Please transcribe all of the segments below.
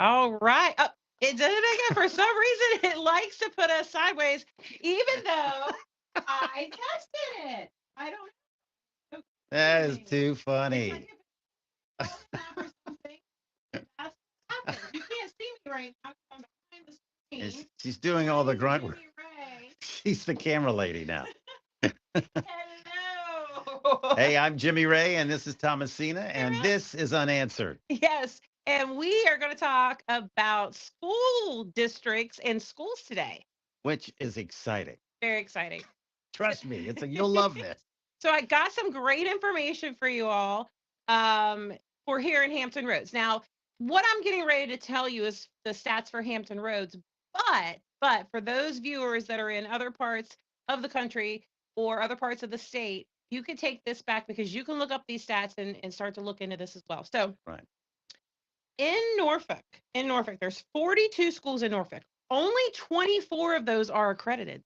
All right. Oh, it doesn't make it for some reason. It likes to put us sideways, even though I tested it. I don't know. That is It's too like funny. if it's on the map or something. That's what happens. You can't see me right now 'cause I'm behind the screen. She's doing all the I'm grunt work. Jimmy Ray. She's the camera lady now. Hello. Hey, I'm Jimmy Ray, and this is Thomasina, and Sarah. this is Unanswered, Yes. And we are going to talk about school districts and schools today. which is exciting. Very exciting. So, Trust me, you'll love this. so I got some great information for you all um, for here in Hampton Roads. Now, what I'm getting ready to tell you is the stats for Hampton Roads, but for those viewers that are in other parts of the country or other parts of the state, you can take this back because you can look up these stats and start to look into this as well. So Right. in Norfolk, there's 42 schools in Norfolk. Only 24 of those are accredited.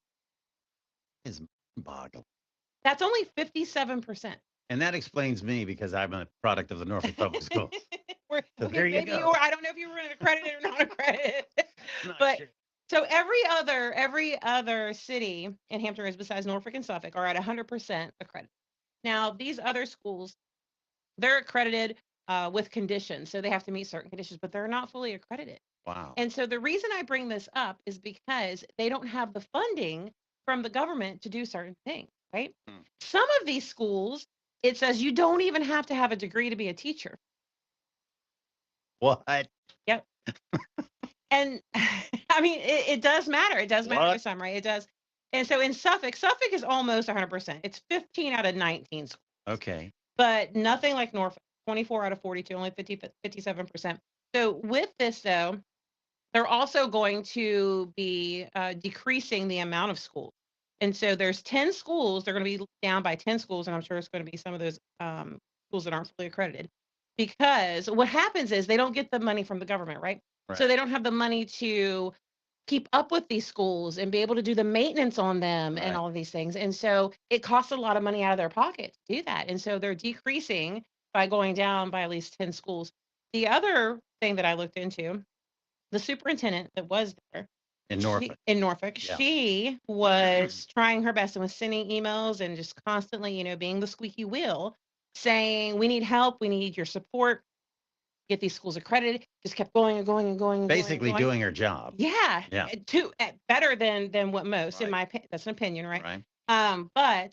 It's boggle. That's only 57%. And that explains me because I'm a product of the Norfolk Public Schools. So Okay, there you maybe you go. were. I don't know if you were accredited or not accredited, Not but sure. so every other city in Hampton Roads besides Norfolk and Suffolk are at 100% accredited. Now these other schools, they're accredited with conditions, so they have to meet certain conditions, but they're not fully accredited. Wow. And so the reason I bring this up is because they don't have the funding from the government to do certain things, right? Hmm. Some of these schools, it says you don't even have to have a degree to be a teacher. What? Yep. And I mean, it does matter. It does matter to What? some, right? It does. And so in Suffolk is almost 100%. It's 15 out of 19 schools, Okay. but nothing like Norfolk, 24 out of 42, only 57%. So with this, though, they're also going to be decreasing the amount of schools. And so there's 10 schools. They're going to be down by 10 schools. And I'm sure it's going to be some of those schools that aren't fully accredited. Because what happens is they don't get the money from the government, right? So Right. they don't have the money to keep up with these schools and be able to do the maintenance on them and Right. all of these things. And so it costs a lot of money out of their pocket to do that. And so they're decreasing by going down by at least 10 schools. The other thing that I looked into, the superintendent that was there In Norfolk. in Norfolk, Yeah. she was trying her best and was sending emails and just constantly, being the squeaky wheel, saying, "We need help. We need your support. Get these schools accredited." Just kept going and going and going and going and Basically going. doing her job. Yeah, Yeah. better than what most, in Right. that's an opinion, right? Right. But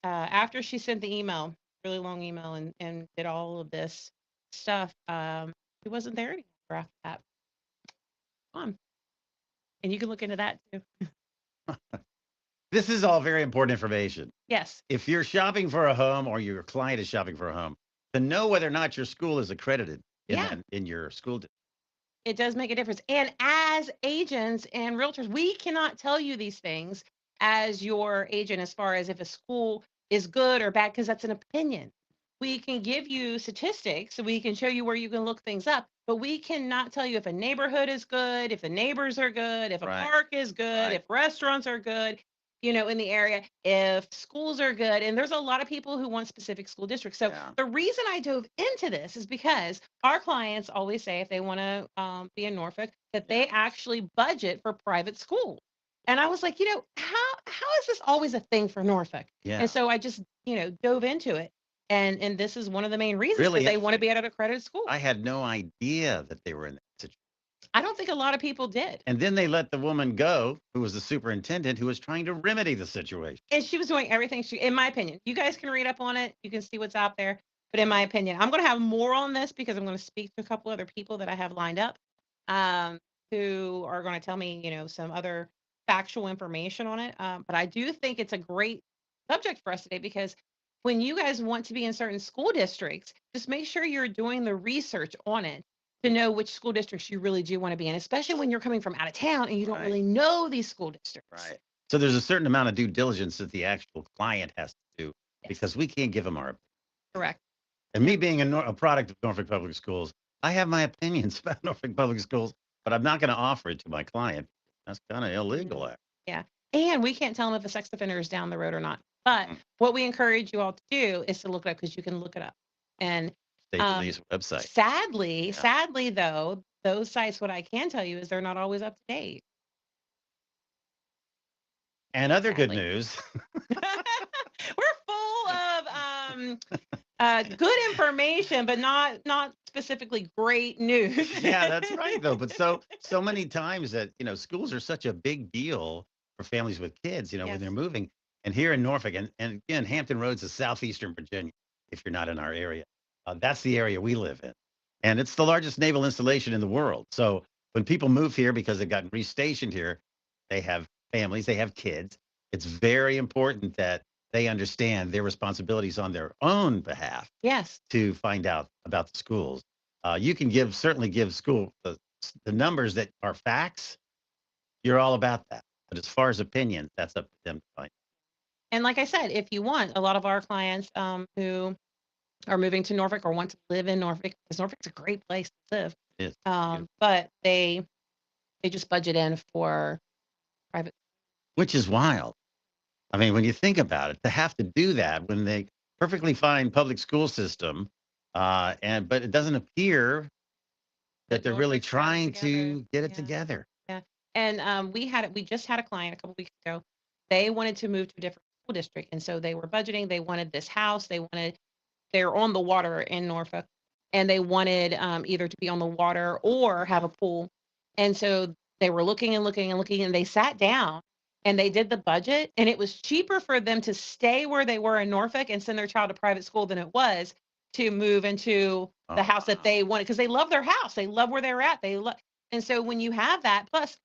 after she sent the email, really long email, and did all of this stuff, she wasn't there anymore after that. On. And you can look into that too. This is all very important information. Yes. If you're shopping for a home or your client is shopping for a home, to know whether or not your school is accredited Yeah, in your school district. it does make a difference. And as agents and realtors, we cannot tell you these things as your agent as far as if a school is good or bad, because that's an opinion. We can give you statistics, so we can show you where you can look things up, but we cannot tell you if a neighborhood is good, if the neighbors are good, if a Right. park is good, Right. if restaurants are good, in the area, if schools are good. And there's a lot of people who want specific school districts. So Yeah. the reason I dove into this is because our clients always say if they want to be in Norfolk, that they actually budget for private schools. And I was like, how is this always a thing for Norfolk? And Yeah. so I just, dove into it. And this is one of the main reasons because Really they want to interesting. be at an accredited school. I had no idea that they were in that situation. I don't think a lot of people did. And then they let the woman go, who was the superintendent, who was trying to remedy the situation. And she was doing everything in my opinion. You guys can read up on it. You can see what's out there. But in my opinion, I'm going to have more on this because I'm going to speak to a couple other people that I have lined up um, who are going to tell me, some other factual information on it. But I do think it's a great subject for us today because when you guys want to be in certain school districts, just make sure you're doing the research on it to know which school districts you really do want to be in, especially when you're coming from out of town and you don't Right. really know these school districts. Right. So there's a certain amount of due diligence that the actual client has to do Yes, because we can't give them our. correct. And me Yep. being a product of Norfolk Public Schools, I have my opinions about Norfolk Public Schools, but I'm not going to offer it to my client. That's kind of illegal. Mm, yeah. And we can't tell them if a sex offender is down the road or not. But what we encourage you all to do is to look it up because you can look it up. And State um, police website. sadly, Yeah. sadly though, those sites, what I can tell you is they're not always up to date, And other good sadly. news. We're full of good information, but not specifically great news. Yeah, that's right though. But so many times that, schools are such a big deal for families with kids, when they're Yes. moving. And here in Norfolk, and again, Hampton Roads is southeastern Virginia, if you're not in our area. That's the area we live in. And it's the largest naval installation in the world. So when people move here because they've gotten restationed here, they have families, they have kids. It's very important that they understand their responsibilities on their own behalf Yes. to find out about the schools. You can certainly give school the numbers that are facts. You're all about that. But as far as opinions, that's up to them to find. And like I said, if you want, a lot of our clients who are moving to Norfolk or want to live in Norfolk, because Norfolk's a great place to live, It is. Beautiful. but they just budget in for private. Which is wild. I mean, when you think about it, to have to do that when they perfectly fine public school system, but it doesn't appear that But they're really Norfolk's got it trying together. to get it Yeah. together. Yeah. And we just had a client a couple weeks ago. They wanted to move to a different school district. And so they were budgeting. They wanted this house. They're on the water in Norfolk, and they wanted either to be on the water or have a pool. And so they were looking and looking and looking, and they sat down and they did the budget. And it was cheaper for them to stay where they were in Norfolk and send their child to private school than it was to move into Oh, the house that wow. they wanted, because they love their house. They love where they're at. And so when you have that, plus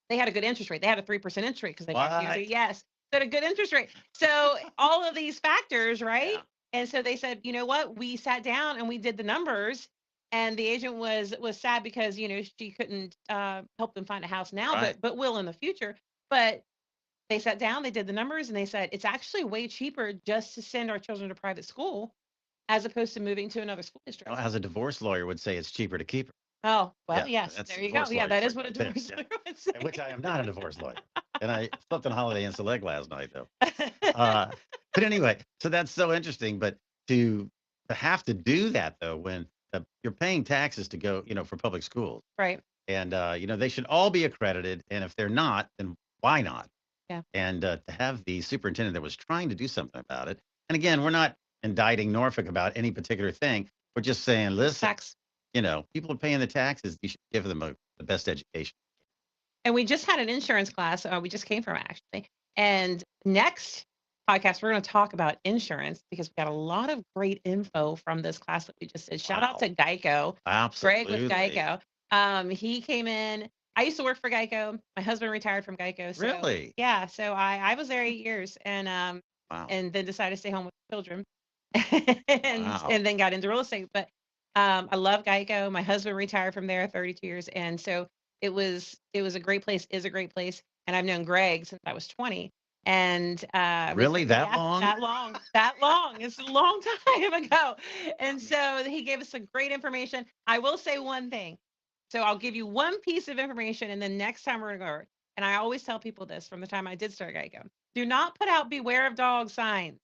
they had a good interest rate. They had a 3% interest rate because they got What? QZ. Yes. They had a good interest rate. So all of these factors, right? Yeah. And so they said, you know what? We sat down and we did the numbers. And the agent was sad because she couldn't help them find a house now, Right. but will in the future. But they sat down, they did the numbers, and they said it's actually way cheaper just to send our children to private school as opposed to moving to another school Well, district. as a divorce lawyer would say, it's cheaper to keep her. Oh, well, Yeah, yes, that's there the you go. divorce Yeah, lawyer that for is you what a right there. divorce Yeah. lawyer would And which say. I am not a divorce lawyer. And I slept on Holiday Inn Select last night, though. Uh, but anyway, so that's so interesting. But to have to do that though, when you're paying taxes to go, for public schools, Right. and they should all be accredited. And if they're not, then why not? Yeah. And to have the superintendent that was trying to do something about it. And again, we're not indicting Norfolk about any particular thing. We're just saying, listen, Tax. people are paying the taxes. You should give them the best education. And we just had an insurance class. We just came from actually. And next podcast, we're going to talk about insurance because we got a lot of great info from this class that we just did. Shout out Wow, to Geico, Greg with absolutely, Geico. He came in. I used to work for Geico. My husband retired from Geico. So really, yeah, so I was there 8 years wow, and then decided to stay home with children wow. and then got into real estate. But I love Geico. My husband retired from there 32 years. And so it was a great place, is a great place. And I've known Greg since I was 20. And Really, that yeah, long? that long, that long. It's a long time ago. And so he gave us some great information. I will say one thing. So I'll give you one piece of information, and then next time we're going to go. And I always tell people this from the time I did start Geico: do not put out "Beware of dog" signs.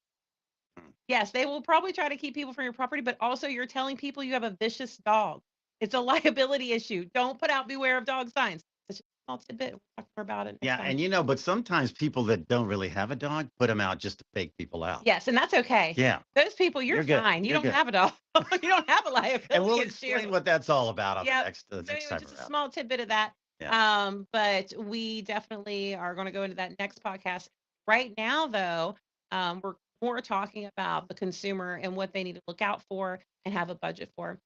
Yes, they will probably try to keep people from your property, but also you're telling people you have a vicious dog. It's a liability issue. Don't put out "Beware of dog" signs. That's just a small tidbit. We'll talk more about it next Yeah, time. and but sometimes people that don't really have a dog put them out just to fake people out. Yes, and that's okay. Yeah, Those people, you're you're good. fine. You You're don't good. have a dog. You don't have a And liability we'll issue. explain what that's all about on Yep. the So next anyway, time just a around. small tidbit of that. Yeah. But we definitely are going to go into that next podcast. Right now, though, we're more talking about the consumer and what they need to look out for and have a budget for.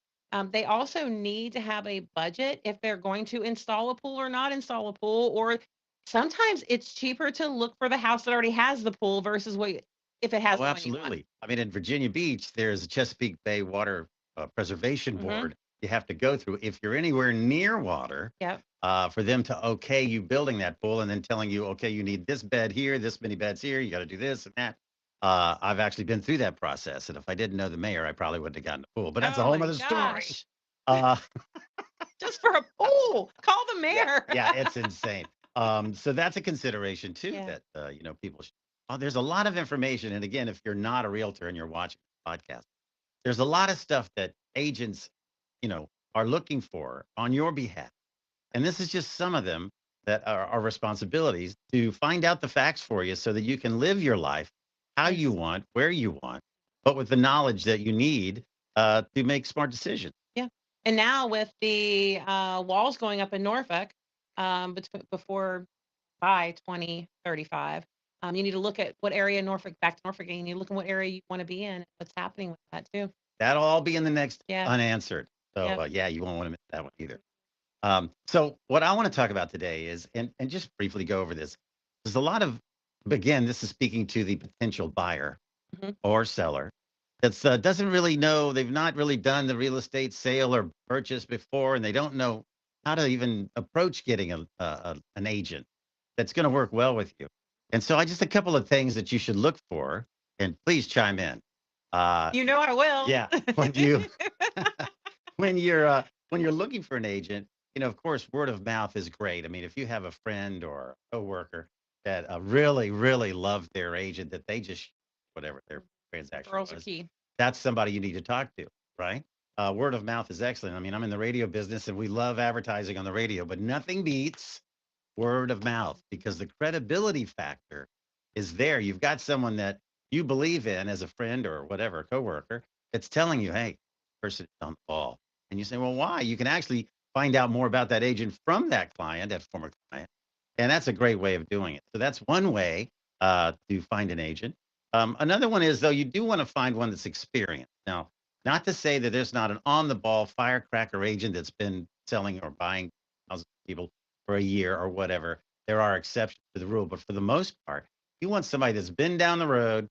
They also need to have a budget if they're going to install a pool or not install a pool, or sometimes it's cheaper to look for the house that already has the pool versus if it has Oh, the one you want. absolutely. I mean, in Virginia Beach, there's a Chesapeake Bay Water Preservation Hmm. Board you have to go through if you're anywhere near water, Yep. for them to okay you building that pool and then telling you, okay, you need this bed here, this many beds here, you got to do this and that. I've actually been through that process, and if I didn't know the mayor, I probably wouldn't have gotten a pool. But that's a Oh whole my nother story. gosh. Uh, Just for a pool. Call the yeah, mayor. yeah, it's insane. So that's a consideration too Yeah. that people should. Oh, there's a lot of information, and again, if you're not a realtor and you're watching the podcast, there's a lot of stuff that agents, you know, are looking for on your behalf. And this is just some of them that are our responsibilities to find out the facts for you so that you can live your life how you Nice. want, where you want, but with the knowledge that you need to make smart decisions. Yeah. And now with the walls going up in Norfolk, before by 2035, you need to look at what area Norfolk, back to Norfolk, and you need to look at what area you want to be in, what's happening with that too. That'll all be in the next Yeah. unanswered. So Yeah. yeah, you won't want to miss that one either. So what I want to talk about today is, and just briefly go over this, there's a lot of, again, this is speaking to the potential buyer Mhm. or seller that's doesn't really know, they've not really done the real estate sale or purchase before, and they don't know how to even approach getting an agent that's going to work well with you. And so I just a couple of things that you should look for, and please chime in. Uh, You know I will. yeah, when you when you're looking for an agent, of course, word of mouth is great. I mean, if you have a friend or a coworker that really, really loved their agent, that they just whatever their transaction Girls are was, key. that's somebody you need to talk to, right? Word of mouth is excellent. I mean, I'm in the radio business and we love advertising on the radio, but nothing beats word of mouth because the credibility factor is there. You've got someone that you believe in as a friend or whatever, a coworker, that's telling you, hey, person is on the ball. And you say, well, why? You can actually find out more about that agent from that client, that former client. And that's a great way of doing it. So that's one way to find an agent. Another one is, though, you do want to find one that's experienced. Now, not to say that there's not an on the ball firecracker agent that's been selling or buying thousands of people for a year or whatever. There are exceptions to the rule, but for the most part, you want somebody that's been down the road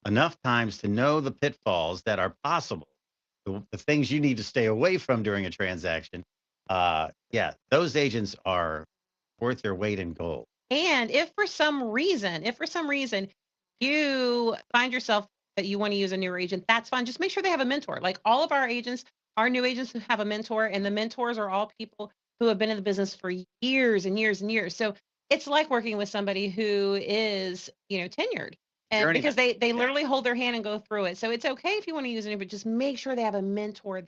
enough times to know the pitfalls that are possible, the things you need to stay away from during a transaction. Yeah, those agents are worth their weight in gold. And if for some reason you find yourself that you want to use a newer agent, that's fine. Just make sure they have a mentor. Like all of our new agents who have a mentor, and the mentors are all people who have been in the business for years and years and years. So it's like working with somebody who is, tenured. And because Journeyman. they Yeah. literally hold their hand and go through it. So it's okay if you want to use it, but just make sure they have a mentor.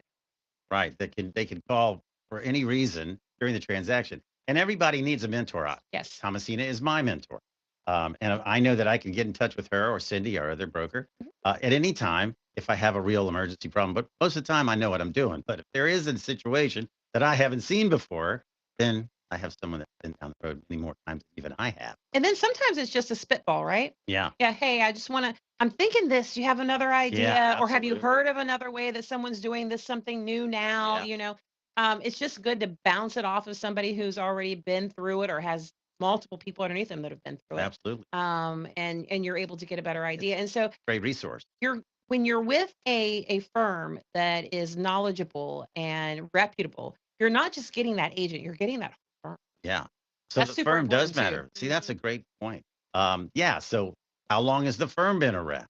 Right. They can call for any reason during the transaction. And everybody needs a mentor. Yes. Thomasina is my mentor. And I know that I can get in touch with her or Cindy, our other broker, at any time if I have a real emergency problem. But most of the time I know what I'm doing. But if there is a situation that I haven't seen before, then I have someone that's been down the road many more times than even I have. And then sometimes it's just a spitball, right? Yeah. Yeah. Hey, I'm thinking this. Do you have another Yeah, idea? Or have you absolutely. heard of another way that someone's doing this something new now? Yeah, It's just good to bounce it off of somebody who's already been through it or has multiple people underneath them that have been through it. absolutely. And you're able to get a better It's idea. And so a great resource. you're when you're with a firm that is knowledgeable and reputable, you're not just getting that agent, you're getting that firm. Yeah. So That's the super firm does important too. matter. See, that's a great point. Yeah. So how long has the firm been around?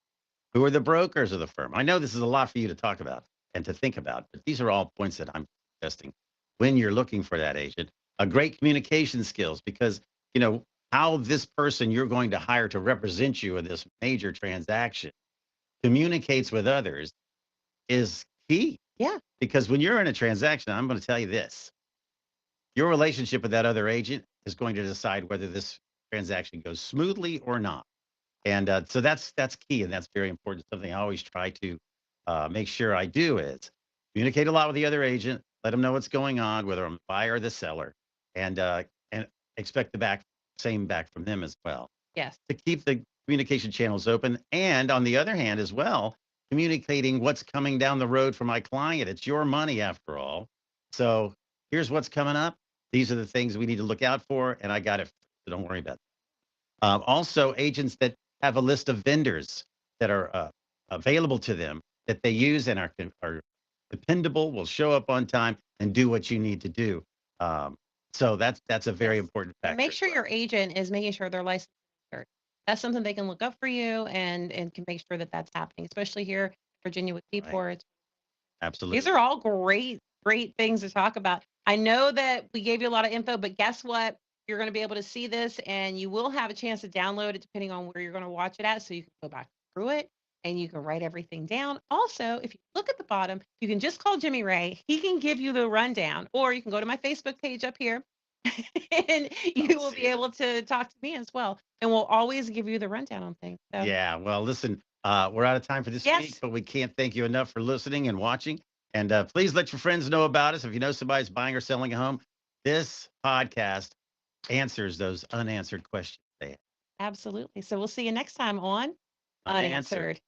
Who are the brokers of the firm? I know this is a lot for you to talk about and to think about, but these are all points that I'm suggesting when you're looking for that agent. A great communication skills because, you know, how this person you're going to hire to represent you in this major transaction communicates with others is key. Yeah. Because when you're in a transaction, I'm going to tell you this, your relationship with that other agent is going to decide whether this transaction goes smoothly or not. And so that's key, and that's very important. Something I always try to make sure I do is communicate a lot with the other agent, let them know what's going on, whether I'm the buyer or the seller, and expect the same back from them as well Yes. to keep the communication channels open. And on the other hand, as well, communicating what's coming down the road for my client. It's your money after all. So here's what's coming up. These are the things we need to look out for, and I got it. So don't worry about it. Also, agents that have a list of vendors that are available to them that they use and are dependable, will show up on time, and do what you need to do. So that's a very Yes. important And factor make as sure well. your agent is making sure they're licensed. That's something they can look up for you and can make sure that that's happening, especially here in Virginia with Right. Seaports. These Absolutely. are all great, great things to talk about. I know that we gave you a lot of info, but guess what? You're going to be able to see this and you will have a chance to download it depending on where you're going to watch it at. So you can go back through it. and you can write everything down. Also, if you look at the bottom, you can just call Jimmy Ray. He can give you the rundown, or you can go to my Facebook page up here and I'll you will be see it. able to talk to me as well. And we'll always give you the rundown on things. So, Yeah. Well, listen, we're out of time for this week, yes, but we can't thank you enough for listening and watching. And please let your friends know about us. If you know somebody's buying or selling a home, this podcast answers those unanswered questions they have. absolutely. So, we'll see you next time on Unanswered. Unanswered.